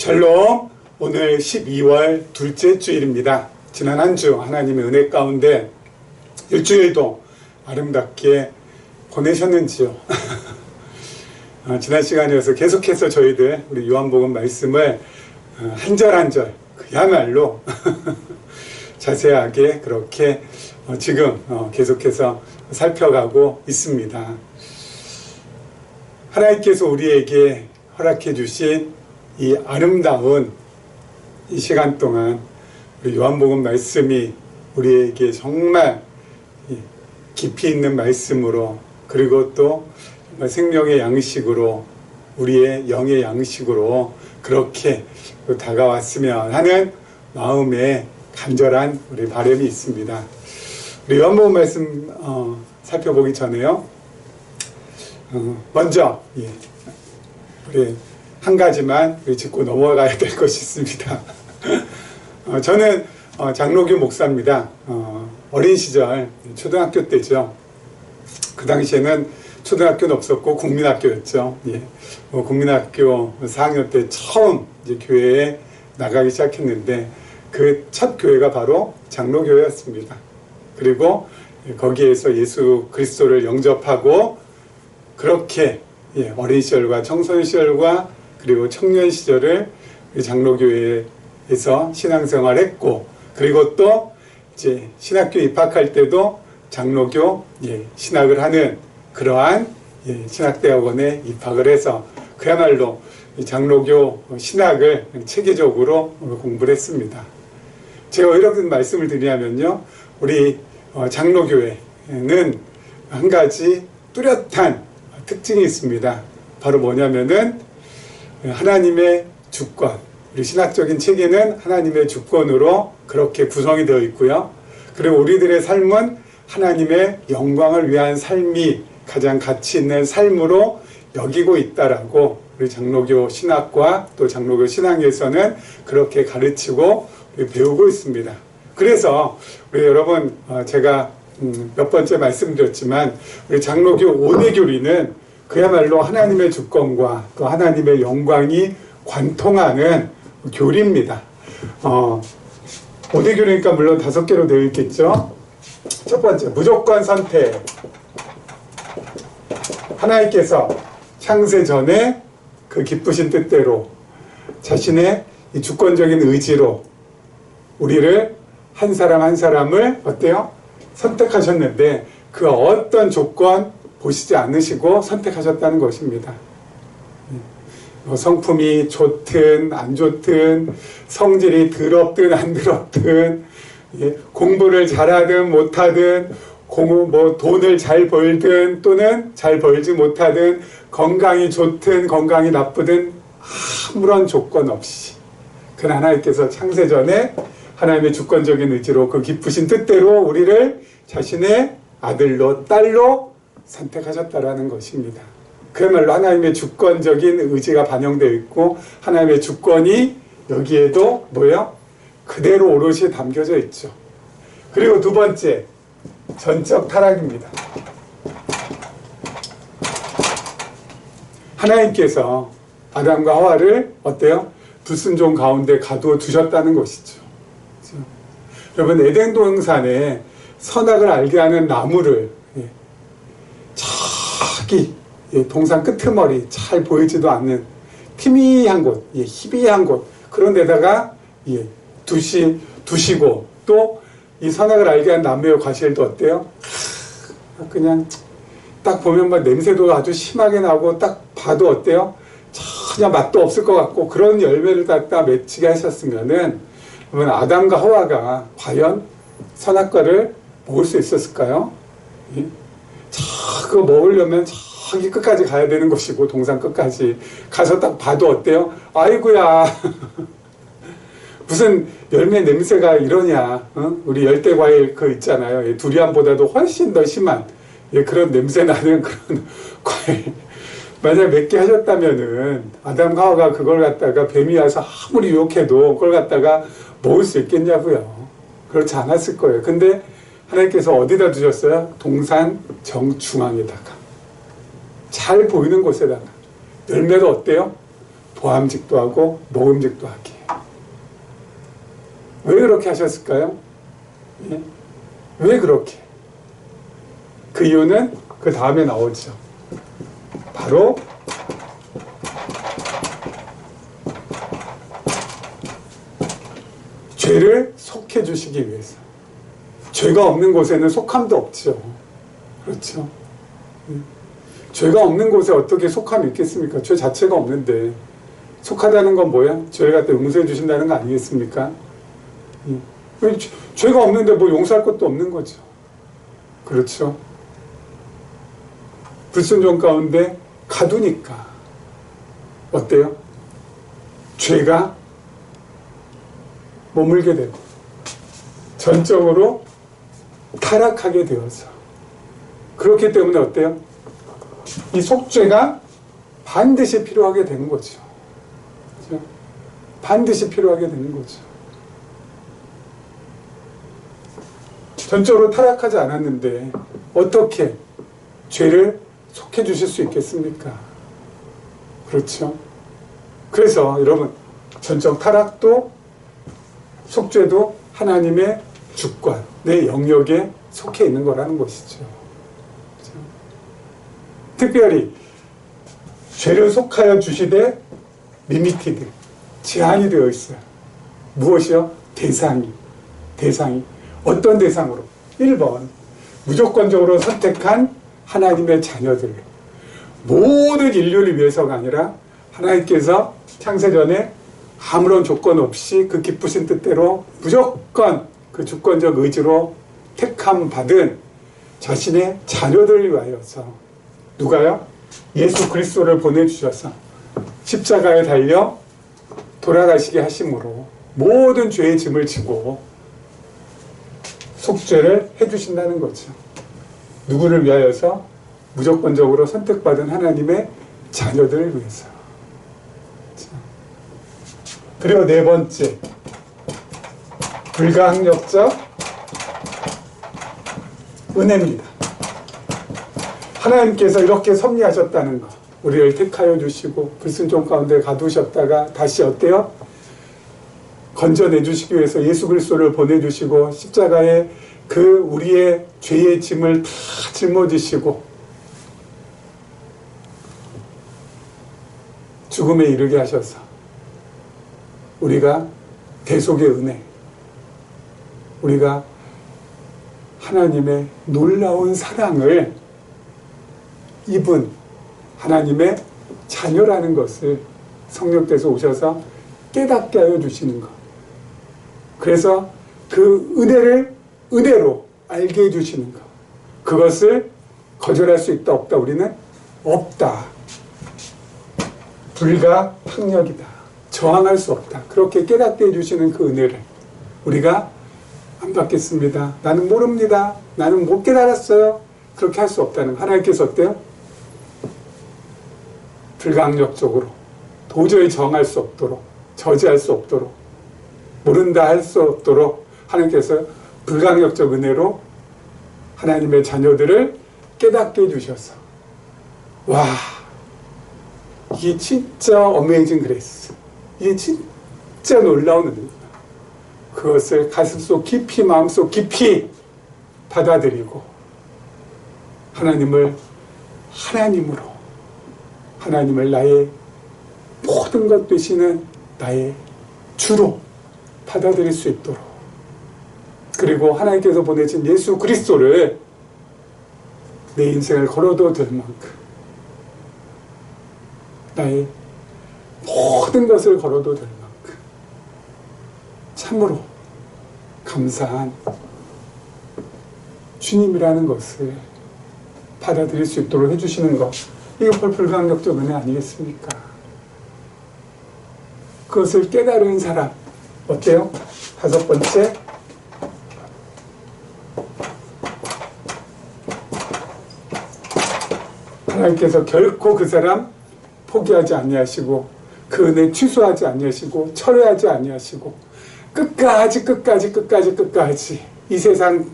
샬롬. 오늘 12월 둘째 주일입니다. 지난 한 주 하나님의 은혜 가운데 일주일도 아름답게 보내셨는지요? 지난 시간에서 계속해서 저희들 우리 요한복음 말씀을 한 절 한 절 그야말로 자세하게 그렇게 지금 계속해서 살펴가고 있습니다. 하나님께서 우리에게 허락해 주신 이 아름다운 이 시간 동안 우리 요한복음 말씀이 우리에게 정말 깊이 있는 말씀으로, 그리고 또 생명의 양식으로, 우리의 영의 양식으로 그렇게 다가왔으면 하는 마음에 간절한 우리 바람이 있습니다. 우리 요한복음 말씀 살펴보기 전에요, 먼저 우리 한 가지만 짚고 넘어가야 될 것이 있습니다. 저는 장로교 목사입니다. 어린 시절 초등학교 때죠. 그 당시에는 초등학교는 없었고 국민학교였죠. 국민학교 4학년 때 처음 이제 교회에 나가기 시작했는데 그 첫 교회가 바로 장로교회였습니다. 그리고 거기에서 예수 그리스도를 영접하고 그렇게 어린 시절과 청소년 시절과 그리고 청년 시절을 장로교회에서 신앙생활했고, 그리고 또 이제 신학교 입학할 때도 장로교 신학을 하는 그러한 신학대학원에 입학을 해서 그야말로 장로교 신학을 체계적으로 공부를 했습니다. 제가 왜 이렇게 말씀을 드리냐면요, 우리 장로교회는 한 가지 뚜렷한 특징이 있습니다. 바로 뭐냐면은 하나님의 주권, 우리 신학적인 체계는 하나님의 주권으로 그렇게 구성이 되어 있고요. 그리고 우리들의 삶은 하나님의 영광을 위한 삶이 가장 가치 있는 삶으로 여기고 있다라고 우리 장로교 신학과 또 장로교 신앙에서는 그렇게 가르치고 배우고 있습니다. 그래서 우리 여러분, 제가 몇 번째 말씀드렸지만 우리 장로교 5대 교리는 그야말로 하나님의 주권과 또 하나님의 영광이 관통하는 교리입니다. 5대 교리니까 물론 5개로 되어 있겠죠. 첫 번째, 무조건 선택. 하나님께서 창세 전에 그 기쁘신 뜻대로 자신의 이 주권적인 의지로 우리를 한 사람 한 사람을 어때요? 선택하셨는데 그 어떤 조건 보시지 않으시고 선택하셨다는 것입니다. 성품이 좋든 안 좋든, 성질이 더럽든 안 더럽든, 공부를 잘하든 못하든, 돈을 잘 벌든 또는 잘 벌지 못하든, 건강이 좋든 건강이 나쁘든 아무런 조건 없이 그 하나님께서 창세전에 하나님의 주권적인 의지로 그 기쁘신 뜻대로 우리를 자신의 아들로 딸로 선택하셨다라는 것입니다. 그야말로 하나님의 주권적인 의지가 반영되어 있고 하나님의 주권이 여기에도 뭐예요? 그대로 오롯이 담겨져 있죠. 그리고 두 번째, 전적 타락입니다. 하나님께서 아담과 하와를 어때요? 불순종 가운데 가두어 두셨다는 것이죠. 그렇죠? 여러분, 에덴 동산에 선악을 알게 하는 나무를 저기 동산 끄트머리 잘 보이지도 않는 희미한 곳, 희비한 곳, 그런 데다가 두시고 또 이 선악을 알게 한 나무의 과실도 어때요? 그냥 딱 보면 막 냄새도 아주 심하게 나고 딱 봐도 어때요? 전혀 맛도 없을 것 같고 그런 열매를 갖다 맺히게 하셨으면은 그러면 아담과 하와가 과연 선악과를 먹을 수 있었을까요? 그거 먹으려면 저기 끝까지 가야 되는 것이고 동산 끝까지 가서 딱 봐도 어때요? 아이고야 무슨 열매 냄새가 이러냐. 우리 열대과일 그 있잖아요. 두리안보다도 훨씬 더 심한 그런 냄새 나는 그런 과일 만약 맺게 하셨다면은 아담과 하와가 그걸 갖다가 뱀이 와서 아무리 유혹해도 그걸 갖다가 먹을 수 있겠냐고요. 그렇지 않았을 거예요. 근데 하나님께서 어디다 두셨어요? 동산 정중앙에다가 잘 보이는 곳에다가. 열매도 어때요? 보암직도 하고 먹음직도 하게. 왜 그렇게 하셨을까요? 예? 왜 그렇게? 그 이유는 그 다음에 나오죠. 바로 죄를 속해 주시기 위해서. 죄가 없는 곳에는 속함도 없죠. 그렇죠? 죄가 없는 곳에 어떻게 속함이 있겠습니까? 죄 자체가 없는데. 속하다는 건 뭐야? 죄를 갖다 용서해 주신다는 거 아니겠습니까? 죄가 없는데 뭐 용서할 것도 없는 거죠. 그렇죠? 불순종 가운데 가두니까 어때요? 죄가 머물게 되고 전적으로 타락하게 되어서 그렇기 때문에 어때요? 이 속죄가 반드시 필요하게 되는 거죠. 그렇죠? 반드시 필요하게 되는 거죠. 전적으로 타락하지 않았는데 어떻게 죄를 속해 주실 수 있겠습니까? 그렇죠? 그래서 여러분 전적 타락도 속죄도 하나님의 주권, 내 영역에 속해 있는 거라는 것이죠. 그렇죠? 특별히 죄를 속하여 주시되 리미티드, 제한이 되어 있어요. 무엇이요? 대상이. 어떤 대상으로? 1번, 무조건적으로 선택한 하나님의 자녀들. 모든 인류를 위해서가 아니라 하나님께서 창세전에 아무런 조건 없이 그 기쁘신 뜻대로 무조건 그 주권적 의지로 택함 받은 자신의 자녀들을 위하여서 누가요? 예수 그리스도를 보내주셔서 십자가에 달려 돌아가시게 하심으로 모든 죄의 짐을 지고 속죄를 해주신다는 거죠. 누구를 위하여서? 무조건적으로 선택받은 하나님의 자녀들을 위해서. 그리고 네 번째, 불가항력적 은혜입니다. 하나님께서 이렇게 섭리하셨다는 것, 우리를 택하여 주시고 불순종 가운데 가두셨다가 다시 어때요? 건져내 주시기 위해서 예수 그리스도를 보내주시고 십자가에 그 우리의 죄의 짐을 다 짊어지시고 죽음에 이르게 하셔서 우리가 대속의 은혜, 우리가 하나님의 놀라운 사랑을 입은 하나님의 자녀라는 것을 성령께서 오셔서 깨닫게 하여 주시는 것. 그래서 그 은혜를 은혜로 알게 해주시는 것. 그것을 거절할 수 있다 없다? 우리는 없다. 불가항력이다. 저항할 수 없다. 그렇게 깨닫게 해주시는 그 은혜를 우리가 안 받겠습니다. 나는 모릅니다. 나는 못 깨달았어요. 그렇게 할 수 없다는 거. 하나님께서 어때요? 불가항력적으로 도저히 저항할 수 없도록, 저지할 수 없도록, 모른다 할 수 없도록 하나님께서 불가항력적 은혜로 하나님의 자녀들을 깨닫게 해주셔서, 와, 이게 진짜 어메이징 그레이스, 이게 진짜 놀라운 은혜입니다. 그것을 가슴속 깊이, 마음속 깊이 받아들이고 하나님을 하나님으로, 하나님을 나의 모든 것 되시는 나의 주로 받아들일 수 있도록, 그리고 하나님께서 보내신 예수 그리스도를 내 인생을 걸어도 될 만큼, 나의 모든 것을 걸어도 될 만큼 참으로 감사한 주님이라는 것을 받아들일 수 있도록 해주시는 것, 이게 불가항력적 은혜 아니겠습니까? 그것을 깨달은 사람 어때요? 다섯 번째, 하나님께서 결코 그 사람 포기하지 아니하시고 그 은혜 취소하지 아니하시고 철회하지 아니하시고 끝까지 이 세상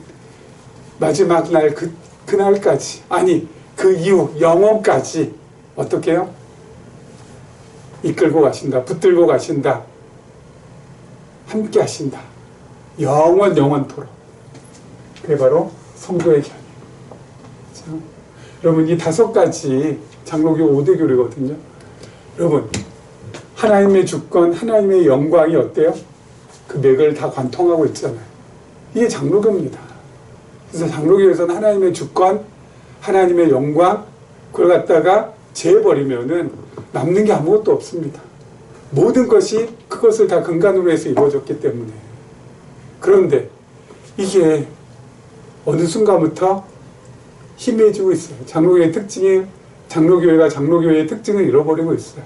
마지막 날 그날까지, 아니 그 이후 영원까지 어떻게 해요? 이끌고 가신다. 붙들고 가신다. 함께 하신다. 영원토록. 그게 바로 성도의 견인. 여러분, 이 5가지 장로교 5대 교리거든요. 여러분, 하나님의 주권, 하나님의 영광이 어때요? 그 맥을 다 관통하고 있잖아요. 이게 장로교입니다. 그래서 장로교에서는 하나님의 주권, 하나님의 영광, 그걸 갖다가 재버리면은 남는 게 아무것도 없습니다. 모든 것이 그것을 다 근간으로 해서 이루어졌기 때문에. 그런데 이게 어느 순간부터 희미해지고 있어요. 장로교의 특징이, 장로교회가 장로교회의 특징을 잃어버리고 있어요.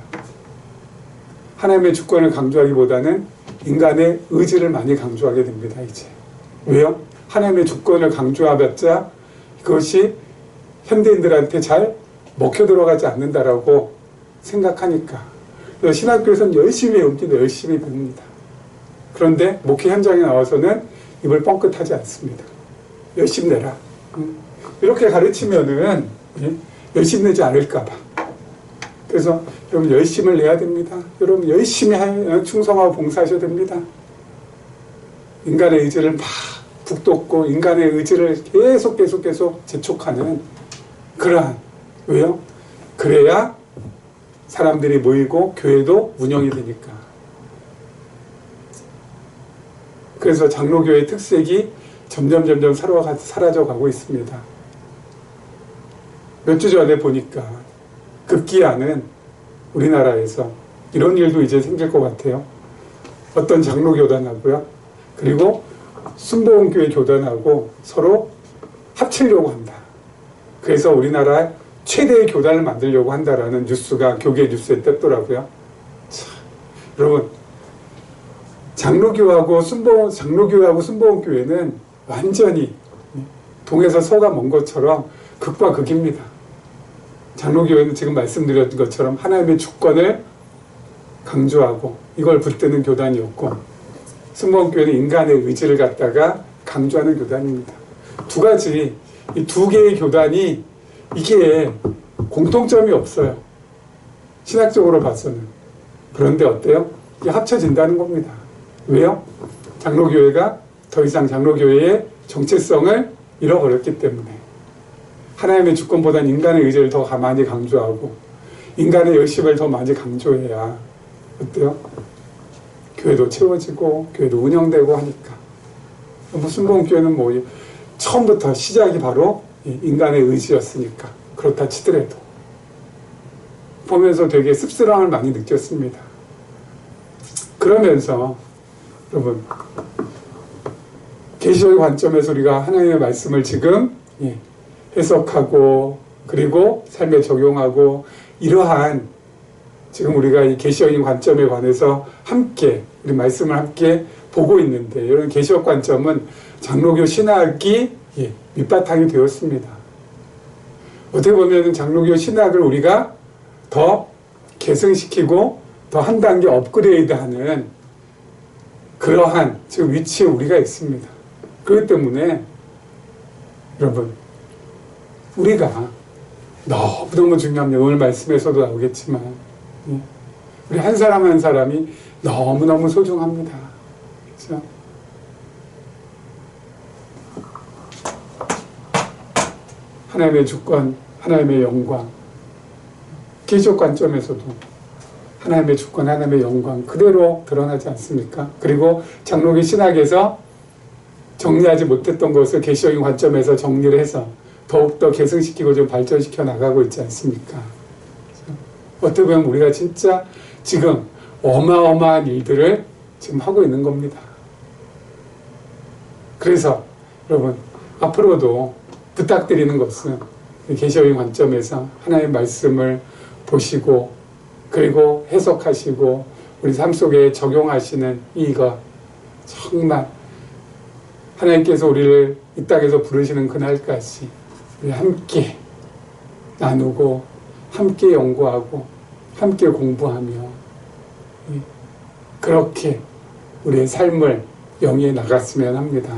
하나님의 주권을 강조하기보다는 인간의 의지를 많이 강조하게 됩니다, 이제. 왜요? 하나님의 주권을 강조해봤자 그것이 현대인들한테 잘 먹혀 들어가지 않는다라고 생각하니까. 그래서 신학교에서는 열심히 외웁니다. 열심히 배웁니다. 그런데 목회 현장에 나와서는 입을 뻥끗하지 않습니다. 열심히 내라. 이렇게 가르치면은 열심히 내지 않을까봐. 그래서 여러분 열심을 내야 됩니다. 여러분 열심히 충성하고 봉사하셔야 됩니다. 인간의 의지를 막 북돋고 인간의 의지를 계속 재촉하는 그러한, 왜요? 그래야 사람들이 모이고 교회도 운영이 되니까. 그래서 장로교의 특색이 점점 사라져가고 있습니다. 몇 주 전에 보니까 급기야는 우리나라에서 이런 일도 이제 생길 것 같아요. 어떤 장로교단하고요, 그리고 순복음교회 교단하고 서로 합치려고 한다. 그래서 우리나라 최대의 교단을 만들려고 한다라는 뉴스가 교계 뉴스에 떴더라고요. 참, 여러분, 장로교하고 순복음교회는 완전히 동에서 서가 먼 것처럼 극과 극입니다. 장로교회는 지금 말씀드렸던 것처럼 하나님의 주권을 강조하고 이걸 붙드는 교단이었고, 순복음교회는 인간의 의지를 갖다가 강조하는 교단입니다. 두 가지, 이 두 개의 교단이 이게 공통점이 없어요. 신학적으로 봐서는. 그런데 어때요? 이게 합쳐진다는 겁니다. 왜요? 장로교회가 더 이상 장로교회의 정체성을 잃어버렸기 때문에. 하나님의 주권보다는 인간의 의지를 더 많이 강조하고 인간의 열심을 더 많이 강조해야 어때요? 교회도 채워지고 교회도 운영되고 하니까. 순복음교회는 뭐 처음부터 시작이 바로 인간의 의지였으니까. 그렇다 치더라도 보면서 되게 씁쓸함을 많이 느꼈습니다. 그러면서 여러분, 계시의 관점에서 우리가 하나님의 말씀을 지금 해석하고 그리고 삶에 적용하고, 이러한 지금 우리가 이 계시적인 관점에 관해서 함께 우리 말씀을 함께 보고 있는데, 이런 계시적 관점은 장로교 신학이 밑바탕이 되었습니다. 어떻게 보면 장로교 신학을 우리가 더 계승시키고 더 한 단계 업그레이드하는 그러한 지금 위치에 우리가 있습니다. 그렇기 때문에 여러분, 우리가 너무너무 중요합니다. 오늘 말씀에서도 나오겠지만 우리 한 사람 한 사람이 너무너무 소중합니다. 그렇죠? 하나님의 주권, 하나님의 영광, 계시적 관점에서도 하나님의 주권, 하나님의 영광 그대로 드러나지 않습니까? 그리고 장로교 신학에서 정리하지 못했던 것을 계시적인 관점에서 정리를 해서 더욱더 계승시키고 좀 발전시켜 나가고 있지 않습니까? 어떻게 보면 우리가 진짜 지금 어마어마한 일들을 지금 하고 있는 겁니다. 그래서 여러분, 앞으로도 부탁드리는 것은 계시적인 관점에서 하나님의 말씀을 보시고 그리고 해석하시고 우리 삶 속에 적용하시는 이것, 정말 하나님께서 우리를 이 땅에서 부르시는 그날까지 우리 함께 나누고 함께 연구하고 함께 공부하며 그렇게 우리의 삶을 영위해 나갔으면 합니다.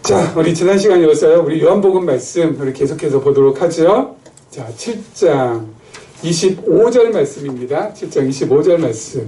자, 우리 지난 시간이었어요. 우리 요한복음 말씀 우리 계속해서 보도록 하죠. 자, 7장 25절 말씀입니다. 7장 25절 말씀.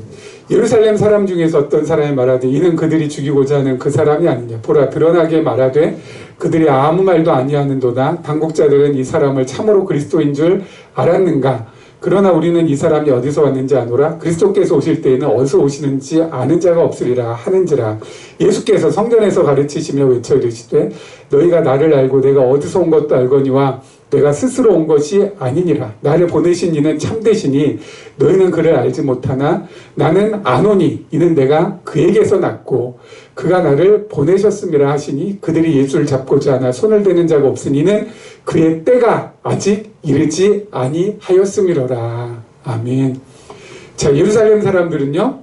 예루살렘 사람 중에서 어떤 사람이 말하되 이는 그들이 죽이고자 하는 그 사람이 아니냐. 보라 드러나게 말하되 그들이 아무 말도 아니하는도다. 당국자들은 이 사람을 참으로 그리스도인 줄 알았는가. 그러나 우리는 이 사람이 어디서 왔는지 아노라. 그리스도께서 오실 때에는 어디서 오시는지 아는 자가 없으리라 하는지라. 예수께서 성전에서 가르치시며 외쳐 이르시되 너희가 나를 알고 내가 어디서 온 것도 알거니와 내가 스스로 온 것이 아니니라. 나를 보내신 이는 참되시니 너희는 그를 알지 못하나 나는 아노니 이는 내가 그에게서 났고 그가 나를 보내셨음이라 하시니 그들이 예수를 잡고자 하나 손을 대는 자가 없으니는 그의 때가 아직 이르지 아니하였음이로라. 아멘. 자, 예루살렘 사람들은요,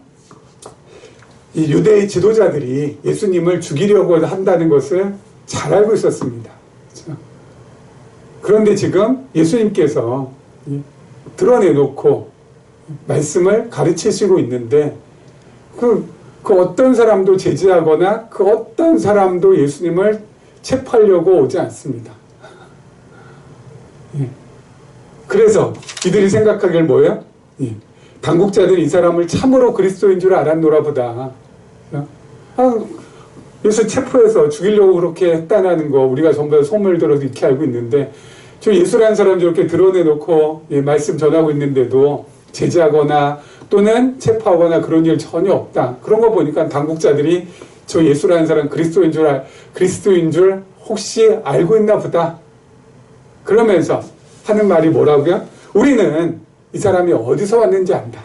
이 유대의 지도자들이 예수님을 죽이려고 한다는 것을 잘 알고 있었습니다. 그렇죠? 그런데 지금 예수님께서 드러내놓고 말씀을 가르치시고 있는데 그 어떤 사람도 제지하거나 그 어떤 사람도 예수님을 체포하려고 오지 않습니다. 그래서 이들이 생각하길 뭐예요? 당국자들이 이 사람을 참으로 그리스도인 줄 알았노라 보다. 예수 체포해서 죽이려고 그렇게 했다는 거 우리가 전부 다 소문을 들어서 이렇게 알고 있는데 저 예수라는 사람 저렇게 드러내놓고 말씀 전하고 있는데도 제지하거나 또는 체포하거나 그런 일 전혀 없다. 그런 거 보니까 당국자들이 저 예수라는 사람 그리스도인 줄 혹시 알고 있나 보다. 그러면서 하는 말이 뭐라고요? 우리는 이 사람이 어디서 왔는지 안다.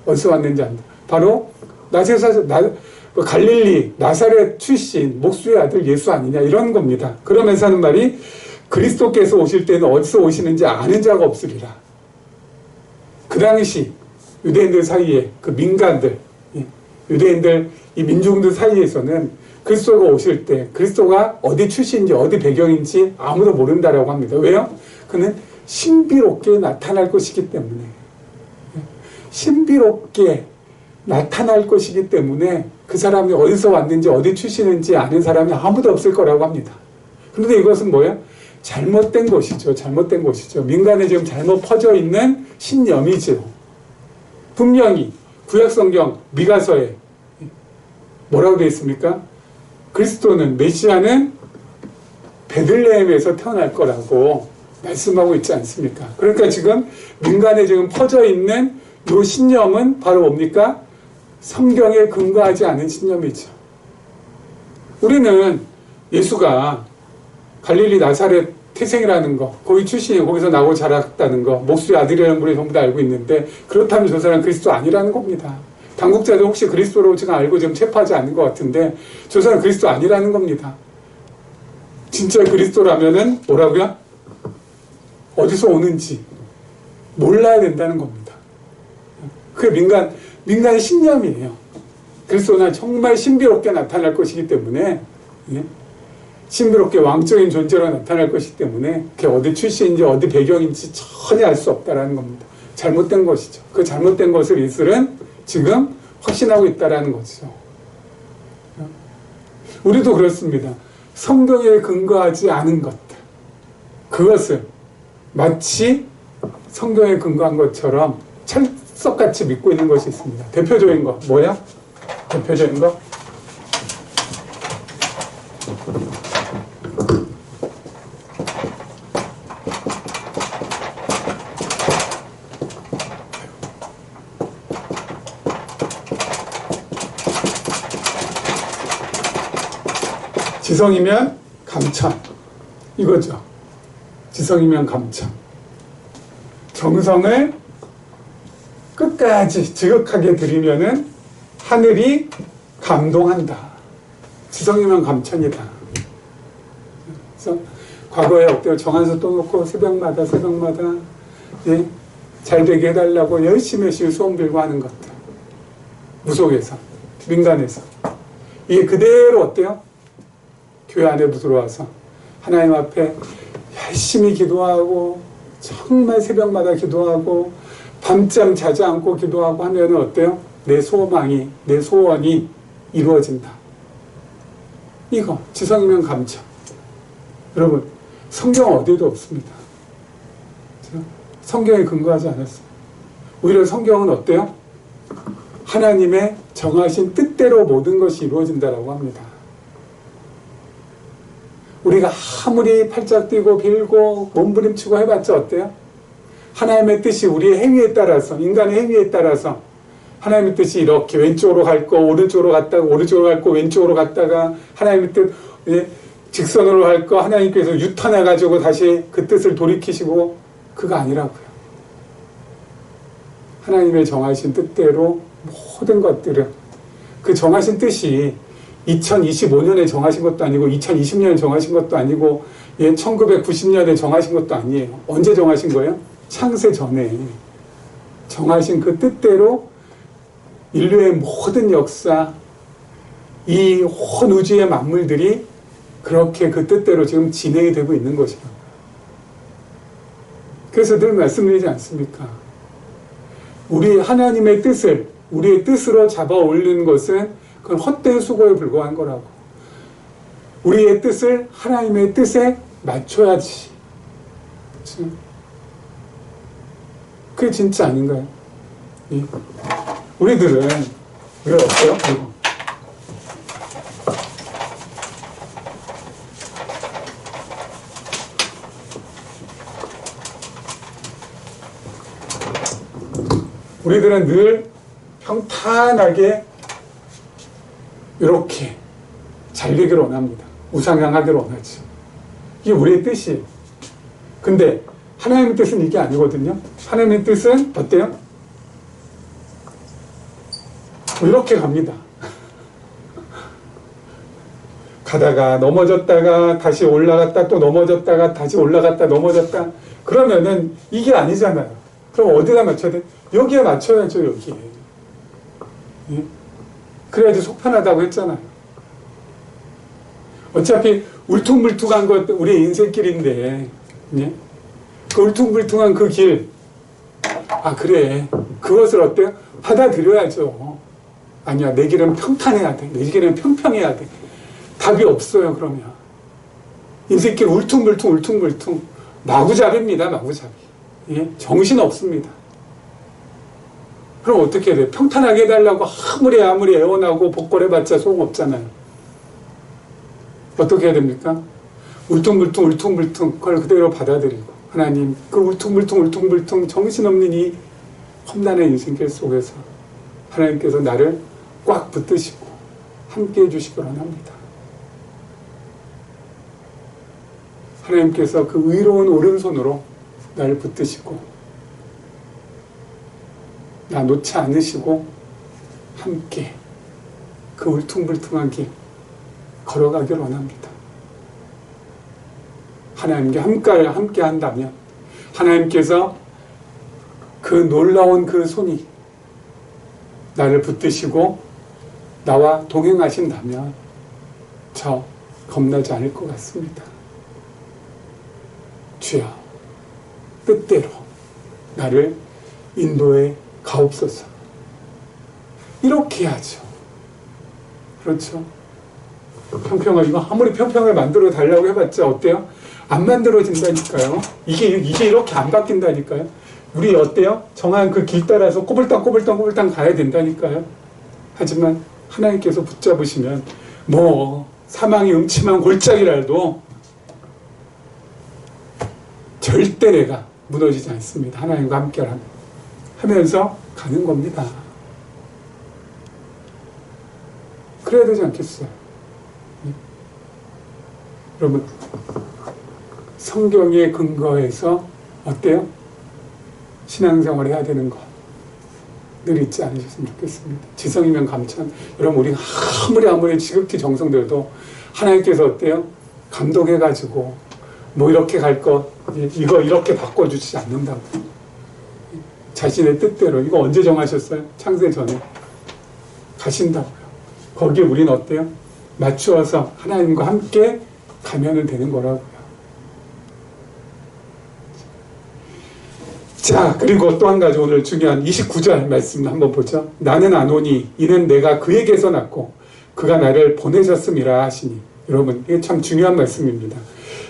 어디서 왔는지 안다. 바로 갈릴리 나사렛 출신 목수의 아들 예수 아니냐 이런 겁니다. 그러면서 하는 말이 그리스도께서 오실 때는 어디서 오시는지 아는 자가 없으리라. 그 당시 유대인들 사이에 그 민간들, 유대인들 이 민중들 사이에서는 그리스도가 오실 때 그리스도가 어디 출신인지 어디 배경인지 아무도 모른다라고 합니다. 왜요? 그는 신비롭게 나타날 것이기 때문에. 신비롭게 나타날 것이기 때문에 그 사람이 어디서 왔는지 어디 출신인지 아는 사람이 아무도 없을 거라고 합니다. 그런데 이것은 뭐예요? 잘못된 것이죠. 잘못된 것이죠. 민간에 지금 잘못 퍼져 있는 신념이죠. 분명히 구약성경 미가서에 뭐라고 되어 있습니까? 그리스도는 메시아는 베들레헴에서 태어날 거라고 말씀하고 있지 않습니까? 그러니까 지금 민간에 지금 퍼져 있는 이 신념은 바로 뭡니까? 성경에 근거하지 않은 신념이죠. 우리는 예수가 갈릴리 나사렛 태생이라는 거, 거기 출신이 거기서 나고 자랐다는 거, 목수의 아들이라는 분이 전부 다 알고 있는데 그렇다면 저 사람은 그리스도 아니라는 겁니다. 당국자들 혹시 그리스도로 지금 알고 지금 체포하지 않는 것 같은데 저 사람은 그리스도 아니라는 겁니다. 진짜 그리스도라면은 뭐라고요? 어디서 오는지 몰라야 된다는 겁니다. 그게 민간의 신념이에요. 그리스도는 정말 신비롭게 나타날 것이기 때문에 신비롭게 왕적인 존재로 나타날 것이기 때문에 그게 어디 출신인지 어디 배경인지 전혀 알 수 없다는 겁니다. 잘못된 것이죠. 그 잘못된 것을 이슬은 지금 확신하고 있다는 거죠. 우리도 그렇습니다. 성경에 근거하지 않은 것들, 그것을 마치 성경에 근거한 것처럼 철석같이 믿고 있는 것이 있습니다. 대표적인 거 뭐야? 대표적인 거? 지성이면 감천 이거죠. 지성이면 감천. 정성을 끝까지 지극하게 들이면은 하늘이 감동한다. 지성이면 감천이다. 그래서 과거에 어때요? 정한수 또 놓고 새벽마다 잘 되게 해달라고 열심히 소원 빌고 하는 것들. 무속에서, 민간에서. 이게 그대로 어때요? 교회 안에 들어와서 하나님 앞에 열심히 기도하고 정말 새벽마다 기도하고 밤잠 자지 않고 기도하고 하면 어때요? 내 소망이, 내 소원이 이루어진다. 이거 지성이면 감천. 여러분 성경 어디에도 없습니다. 성경에 근거하지 않았어요. 오히려 성경은 어때요? 하나님의 정하신 뜻대로 모든 것이 이루어진다라고 합니다. 우리가 아무리 팔짝 뛰고 빌고 몸부림치고 해봤자 어때요? 하나님의 뜻이 우리의 행위에 따라서, 인간의 행위에 따라서 하나님의 뜻이 이렇게 왼쪽으로 갈 거 오른쪽으로 갔다가, 오른쪽으로 갈 거 왼쪽으로 갔다가, 하나님의 뜻 직선으로 갈 거 하나님께서 유턴해가지고 다시 그 뜻을 돌이키시고, 그거 아니라고요. 하나님의 정하신 뜻대로 모든 것들은, 그 정하신 뜻이 2025년에 정하신 것도 아니고 2020년에 정하신 것도 아니고 1990년에 정하신 것도 아니에요. 언제 정하신 거예요? 창세 전에 정하신 그 뜻대로 인류의 모든 역사, 이 온 우주의 만물들이 그렇게 그 뜻대로 지금 진행이 되고 있는 것이에요. 그래서 늘 말씀드리지 않습니까? 우리 하나님의 뜻을 우리의 뜻으로 잡아 올리는 것은 그건 헛된 수고에 불과한 거라고. 우리의 뜻을 하나님의 뜻에 맞춰야지. 그치? 그게 진짜 아닌가요? 우리들은 왜 어때요? 우리들은 늘 평탄하게 이렇게 잘 되기를 원합니다. 우상향하기를 원하지. 이게 우리의 뜻이에요. 근데 하나님의 뜻은 이게 아니거든요. 하나님의 뜻은 어때요? 이렇게 갑니다. 가다가 넘어졌다가 다시 올라갔다 또 넘어졌다가 다시 올라갔다 넘어졌다. 그러면은 이게 아니잖아요. 그럼 어디다 맞춰야 돼? 여기에 맞춰야죠. 여기에. 예? 그래야지 속 편하다고 했잖아요. 어차피 울퉁불퉁한 것 우리의 인생길인데, 예? 그 울퉁불퉁한 그 길, 아 그래, 그것을 어때요? 받아들여야죠. 아니야, 내 길은 평탄해야 돼. 내 길은 평평해야 돼. 답이 없어요. 그러면 인생길 울퉁불퉁 마구잡이입니다. 마구잡이. 예? 정신 없습니다. 그럼 어떻게 해야 돼요? 평탄하게 해달라고 아무리 애원하고 복걸해봤자 소용없잖아요. 어떻게 해야 됩니까? 울퉁불퉁 그걸 그대로 받아들이고, 하나님 그 울퉁불퉁 정신없는 이 험난한 인생길 속에서 하나님께서 나를 꽉 붙드시고 함께 해주시기 원합니다. 하나님께서 그 의로운 오른손으로 나를 붙드시고 나 놓지 않으시고 함께 그 울퉁불퉁한 길 걸어가길 원합니다. 하나님께 함께 한다면, 하나님께서 그 놀라운 그 손이 나를 붙드시고 나와 동행하신다면 저 겁나지 않을 것 같습니다. 주여, 뜻대로 나를 인도에 가옵소서. 이렇게 해야죠. 그렇죠? 평평을, 이거 아무리 평평을 만들어 달라고 해봤자 어때요? 안 만들어진다니까요. 이게 이렇게 안 바뀐다니까요. 우리 어때요? 정한 그 길 따라서 꼬불땅 가야 된다니까요. 하지만 하나님께서 붙잡으시면 뭐 사망이 음침한 골짜기라도 절대 내가 무너지지 않습니다. 하나님과 함께 하면서 가는 겁니다. 그래야 되지 않겠어요? 여러분, 성경에 근거해서 어때요? 신앙생활을 해야 되는 것 늘 잊지 않으셨으면 좋겠습니다. 지성이면 감천. 여러분, 우리가 아무리 지극히 정성들도 하나님께서 어때요? 감동해가지고 뭐 이렇게 갈 것, 이거 이렇게 바꿔주지 않는다고. 자신의 뜻대로. 이거 언제 정하셨어요? 창세 전에 가신다고요. 거기에 우리는 어때요? 맞추어서 하나님과 함께 가면 되는 거라고요. 자, 그리고 또 한 가지 오늘 중요한 29절 말씀 한번 보죠. 나는 아노니 이는 내가 그에게서 났고 그가 나를 보내셨음이라 하시니. 여러분, 이게 참 중요한 말씀입니다.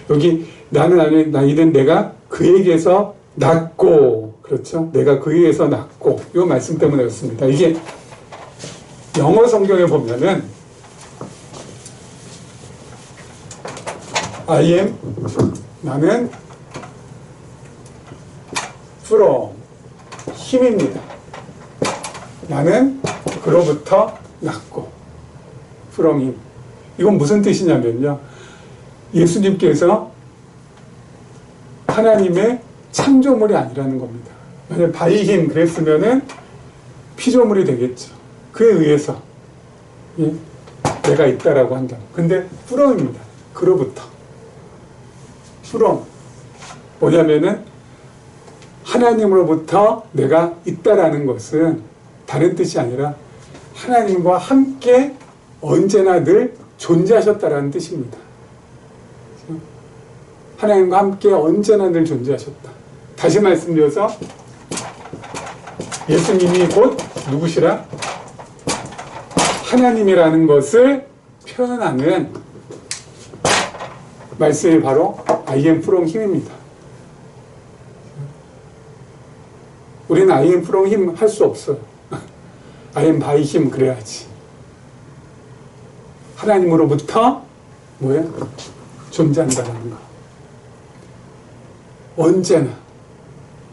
여기 나는 아노니 이는 내가 그에게서 낫고, 그렇죠? 내가 그 위에서 낫고, 이 말씀 때문에 그렇습니다. 이게 영어 성경에 보면은 I am, 나는 from, 힘입니다. 나는 그로부터 낫고, from him. 이건 무슨 뜻이냐면요, 예수님께서 하나님의 창조물이 아니라는 겁니다. 만약 by him 그랬으면은 피조물이 되겠죠. 그에 의해서 내가 있다라고 한다. 근데 from입니다. 그로부터. from 뭐냐면은 하나님으로부터 내가 있다라는 것은 다른 뜻이 아니라 하나님과 함께 언제나 늘 존재하셨다라는 뜻입니다. 하나님과 함께 언제나 늘 존재하셨다. 다시 말씀드려서 예수님이 곧 누구시라? 하나님이라는 것을 표현하는 말씀이 바로 I am from him입니다. 우리는 I am from him 할 수 없어요. I am by him 그래야지. 하나님으로부터 뭐예요? 존재한다는 거. 언제나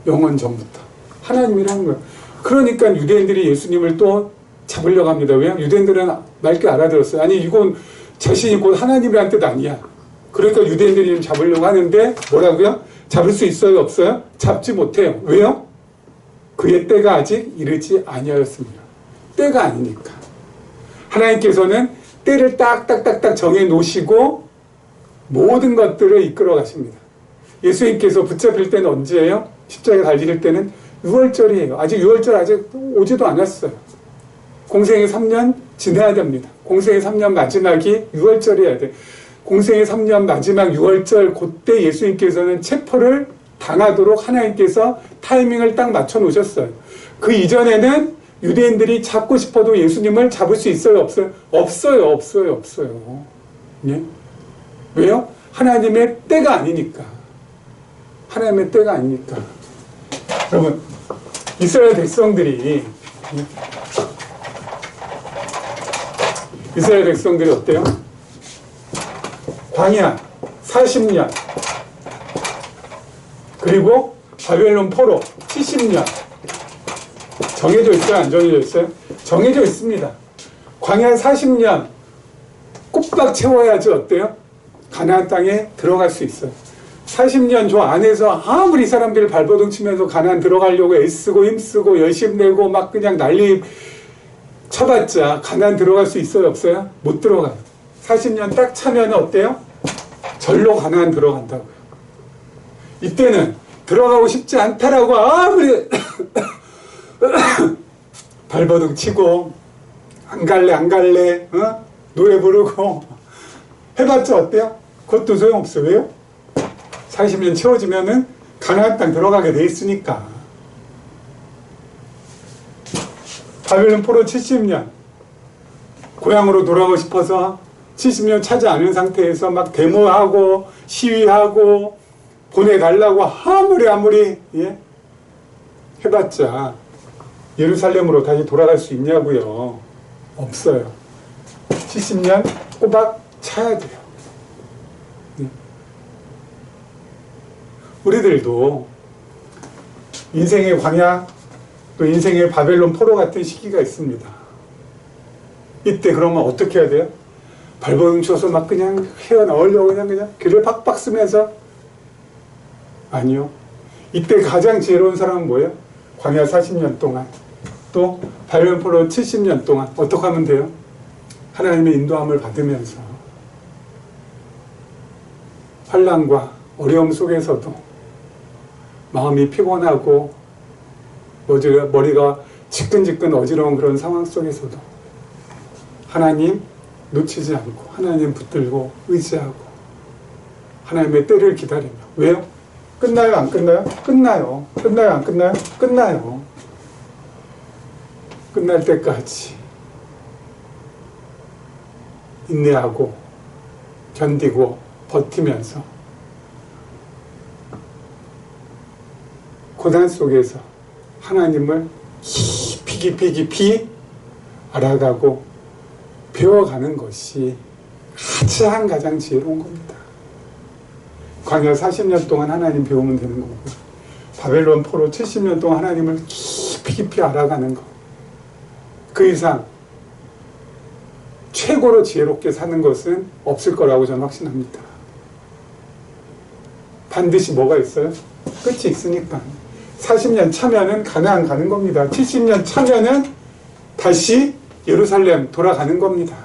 영원 전부터 하나님이라는 거예요. 그러니까 유대인들이 예수님을 또 잡으려고 합니다. 왜요? 유대인들은 맑게 알아들었어요. 아니 이건 자신이 곧 하나님이란 뜻 아니야. 그러니까 유대인들이 잡으려고 하는데 뭐라고요? 잡을 수 있어요? 없어요? 잡지 못해요. 왜요? 그의 때가 아직 이르지 아니하였습니다. 때가 아니니까. 하나님께서는 때를 딱딱딱딱 정해 놓으시고 모든 것들을 이끌어 가십니다. 예수님께서 붙잡힐 때는 언제예요? 십자가에 달릴 때는 6월절이에요. 아직 6월절 아직 오지도 않았어요. 공생의 3년 지나야 됩니다. 공생의 3년 마지막이 6월절이어야 돼. 공생의 3년 마지막 6월절 그때 예수님께서는 체포를 당하도록 하나님께서 타이밍을 딱 맞춰 놓으셨어요. 그 이전에는 유대인들이 잡고 싶어도 예수님을 잡을 수 있어요? 없어요? 없어요. 예? 왜요? 하나님의 때가 아니니까. 하나님의 때가 아니니까. 여러분, 이스라엘 백성들이 어때요? 광야 40년 그리고 바벨론 포로 70년 정해져 있어요? 안 정해져 있어요? 정해져 있습니다. 광야 40년 꼬박 채워야지 어때요? 가나안 땅에 들어갈 수 있어요. 40년 저 안에서 아무리 사람들이 발버둥 치면서 가나안 들어가려고 애쓰고 힘쓰고 열심 내고 막 그냥 난리 쳐봤자 가나안 들어갈 수 있어요? 없어요? 못 들어가요. 40년 딱 차면 어때요? 절로 가나안 들어간다고요. 이때는 들어가고 싶지 않다라고 아무리 발버둥 치고 안 갈래 노래 부르고 해봤자 어때요? 그것도 소용없어요. 왜요? 40년 채워지면은 가나안 땅 들어가게 돼 있으니까. 바벨론 포로 70년 고향으로 돌아가고 싶어서 70년 차지 않은 상태에서 막 데모하고 시위하고 보내달라고 아무리 해봤자 예루살렘으로 다시 돌아갈 수 있냐고요? 없어요. 70년 꼬박 차야 돼요. 우리들도 인생의 광야 또 인생의 바벨론 포로 같은 시기가 있습니다. 이때 그러면 어떻게 해야 돼요? 발버둥 쳐서 막 그냥 헤어나오려고 그냥 길을 팍팍 쓰면서? 아니요. 이때 가장 지혜로운 사람은 뭐예요? 광야 40년 동안 또 바벨론 포로 70년 동안 어떻게 하면 돼요? 하나님의 인도함을 받으면서 환난과 어려움 속에서도 마음이 피곤하고 머리가 지끈지끈 어지러운 그런 상황 속에서도 하나님 놓치지 않고 하나님 붙들고 의지하고 하나님의 때를 기다리며. 왜요? 끝나요? 안 끝나요? 끝나요. 끝나요? 안 끝나요? 끝나요. 끝날 때까지 인내하고 견디고 버티면서 고난 속에서 하나님을 깊이 알아가고 배워가는 것이 가장 지혜로운 겁니다. 광야 40년 동안 하나님 배우면 되는 거고, 바벨론 포로 70년 동안 하나님을 깊이 알아가는 것. 그 이상 최고로 지혜롭게 사는 것은 없을 거라고 저는 확신합니다. 반드시 뭐가 있어요? 끝이 있으니까. 40년 차면은 가나안 가는 겁니다. 70년 차면은 다시 예루살렘 돌아가는 겁니다.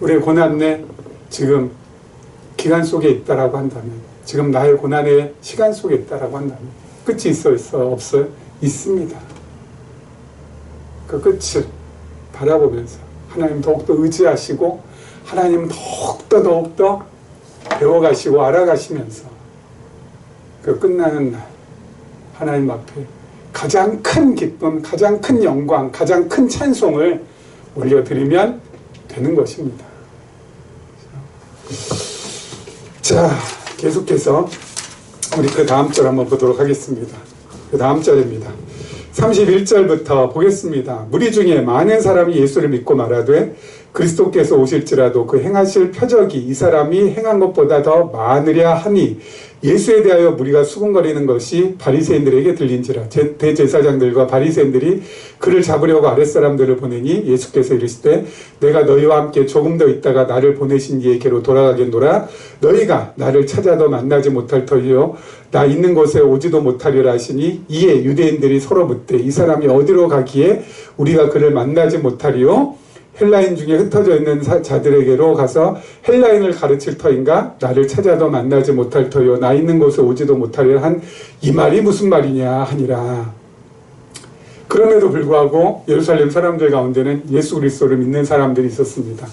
우리의 고난의 지금 기간 속에 있다라고 한다면, 지금 나의 고난의 시간 속에 있다라고 한다면 끝이 있어 없어요? 있습니다. 그 끝을 바라보면서 하나님 더욱더 의지하시고 하나님 더욱더 배워가시고 알아가시면서 그 끝나는 날 하나님 앞에 가장 큰 기쁨, 가장 큰 영광, 가장 큰 찬송을 올려드리면 되는 것입니다. 자, 계속해서 우리 그 다음 절 한번 보도록 하겠습니다. 그 다음 절입니다. 31절부터 보겠습니다. 무리 중에 많은 사람이 예수를 믿고 말하되 그리스도께서 오실지라도 그 행하실 표적이 이 사람이 행한 것보다 더 많으랴 하니, 예수에 대하여 무리가 수군거리는 것이 바리새인들에게 들린지라. 대제사장들과 바리새인들이 그를 잡으려고 아랫사람들을 보내니 예수께서 이르시되 내가 너희와 함께 조금 더 있다가 나를 보내신 이에게로 돌아가겠노라. 너희가 나를 찾아도 만나지 못할 터이요 나 있는 곳에 오지도 못하리라 하시니, 이에 유대인들이 서로 묻되 이 사람이 어디로 가기에 우리가 그를 만나지 못하리요? 헬라인 중에 흩어져 있는 자들에게로 가서 헬라인을 가르칠 터인가? 나를 찾아도 만나지 못할 터요 나 있는 곳에 오지도 못하리라 한 이 말이 무슨 말이냐 하니라. 그럼에도 불구하고 예루살렘 사람들 가운데는 예수 그리스도를 믿는 사람들이 있었습니다.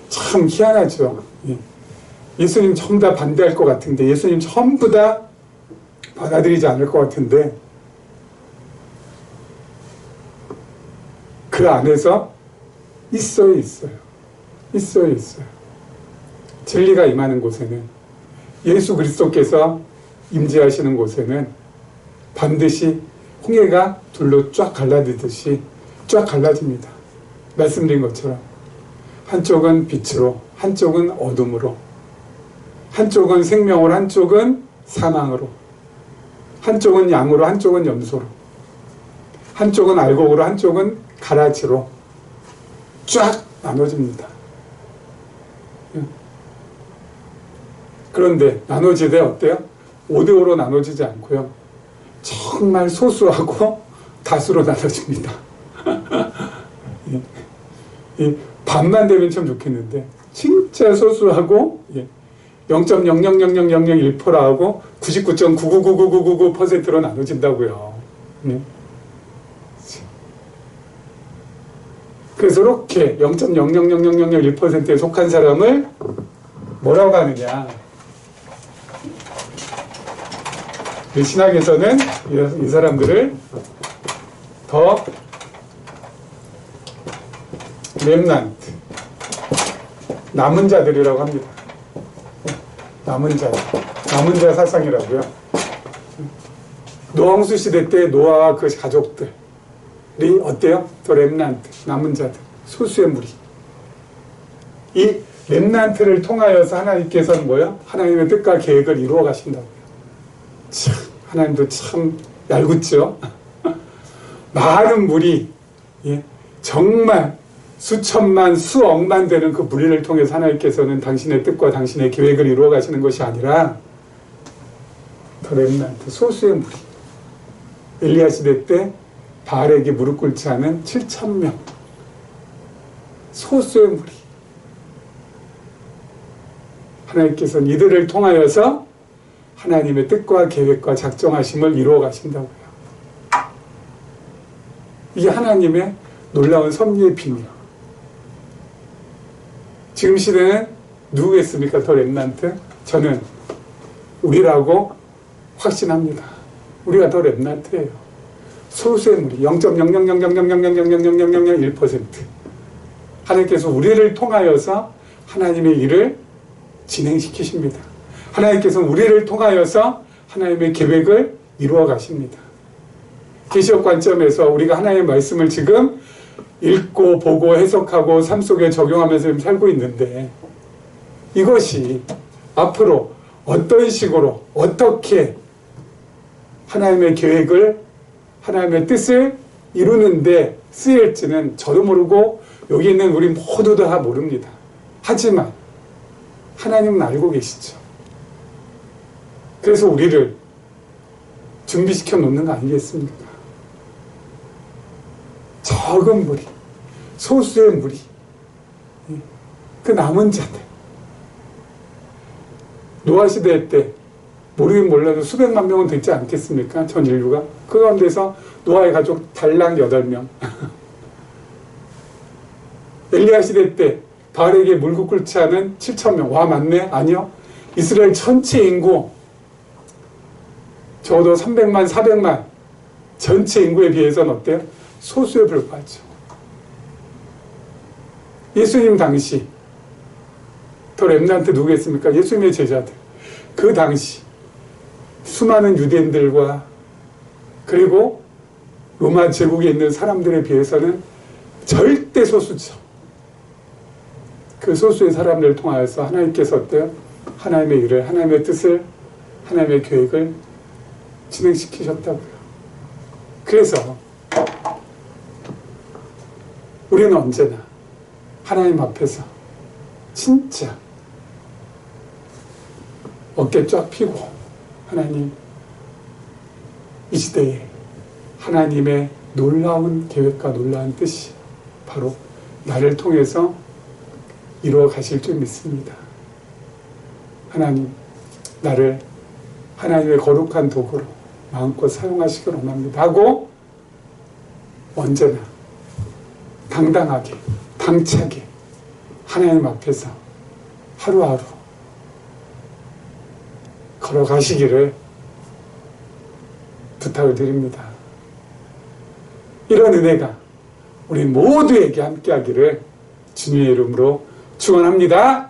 참 희한하죠. 예수님 전부 다 반대할 것 같은데, 예수님 전부 다 받아들이지 않을 것 같은데, 그 안에서 있어요. 진리가 임하는 곳에는, 예수 그리스도께서 임재하시는 곳에는 반드시 홍해가 둘로 쫙 갈라지듯이 쫙 갈라집니다. 말씀드린 것처럼 한쪽은 빛으로, 한쪽은 어둠으로, 한쪽은 생명으로, 한쪽은 사망으로, 한쪽은 양으로, 한쪽은 염소로, 한쪽은 알곡으로, 한쪽은 가라지로 쫙 나눠집니다. 그런데 나눠지되 어때요? 5대5로 나눠지지 않고요, 정말 소수하고 다수로 나눠집니다. 반만 되면 참 좋겠는데 진짜 소수하고 0.0000001%라 하고 99.999999%로 나눠진다고요. 그래서 이렇게 0.0000001%에 속한 사람을 뭐라고 하느냐, 신학에서는 이 사람들을 더 렘넌트, 남은 자들이라고 합니다. 남은 자 사상이라고요. 노홍수 시대 때 노아와 그 가족들이 어때요? 더 렘넌트, 남은 자들, 소수의 무리. 이 렘넌트를 통하여서 하나님께서는 뭐요? 하나님의 뜻과 계획을 이루어 가신다고요. 참, 하나님도 참 얄궂죠? 많은 무리, 정말 수천만, 수억만 되는 그 무리를 통해서 하나님께서는 당신의 뜻과 당신의 계획을 이루어 가시는 것이 아니라 더 렘넌트, 소수의 무리. 엘리야 시대 때 바알에게 무릎 꿇지 않은 7,000명, 소수의 무리. 하나님께서는 이들을 통하여서 하나님의 뜻과 계획과 작정하심을 이루어 가신다고요. 이게 하나님의 놀라운 섭리의 비밀. 지금 시대는 누구겠습니까? 더 렘넌트? 저는 우리라고 확신합니다. 우리가 더 렘넌트예요. 소수의 무리 0.00000000001%. 하나님께서 우리를 통하여서 하나님의 일을 진행시키십니다. 하나님께서는 우리를 통하여서 하나님의 계획을 이루어 가십니다. 계시록 관점에서 우리가 하나님의 말씀을 지금 읽고 보고 해석하고 삶 속에 적용하면서 지금 살고 있는데, 이것이 앞으로 어떤 식으로 어떻게 하나님의 계획을, 하나님의 뜻을 이루는데 쓰일지는 저도 모르고 여기 있는 우리 모두 다 모릅니다. 하지만 하나님은 알고 계시죠. 그래서 우리를 준비시켜 놓는 거 아니겠습니까? 적은 무리, 소수의 무리, 그 남은 자들. 노아 시대 때 모르긴 몰라도 수백만 명은 되지 않겠습니까? 전 인류가. 그 가운데서 노아의 가족 달랑 8명. 엘리야 시대 때 바알에게 물고 끓지 않은 7,000명. 와, 맞네? 아니요. 이스라엘 전체 인구 적어도 300만, 400만 전체 인구에 비해서는 어때요? 소수에 불과하죠. 예수님 당시 더 렘넌트 누구겠습니까? 예수님의 제자들. 그 당시 수많은 유대인들과 그리고 로마 제국에 있는 사람들에 비해서는 절대 소수죠. 그 소수의 사람들을 통하여서 하나님께서 어때요? 하나님의 일을, 하나님의 뜻을, 하나님의 계획을 진행시키셨다고요. 그래서 우리는 언제나 하나님 앞에서 진짜 어깨 쫙 펴고, 하나님, 이 시대에 하나님의 놀라운 계획과 놀라운 뜻이 바로 나를 통해서 이루어 가실 줄 믿습니다. 하나님, 나를 하나님의 거룩한 도구로 마음껏 사용하시길 원합니다 하고 언제나 당당하게, 당차게 하나님 앞에서 하루하루 걸어가시기를 부탁을 드립니다. 이런 은혜가 우리 모두에게 함께하기를 주님의 이름으로 축원합니다.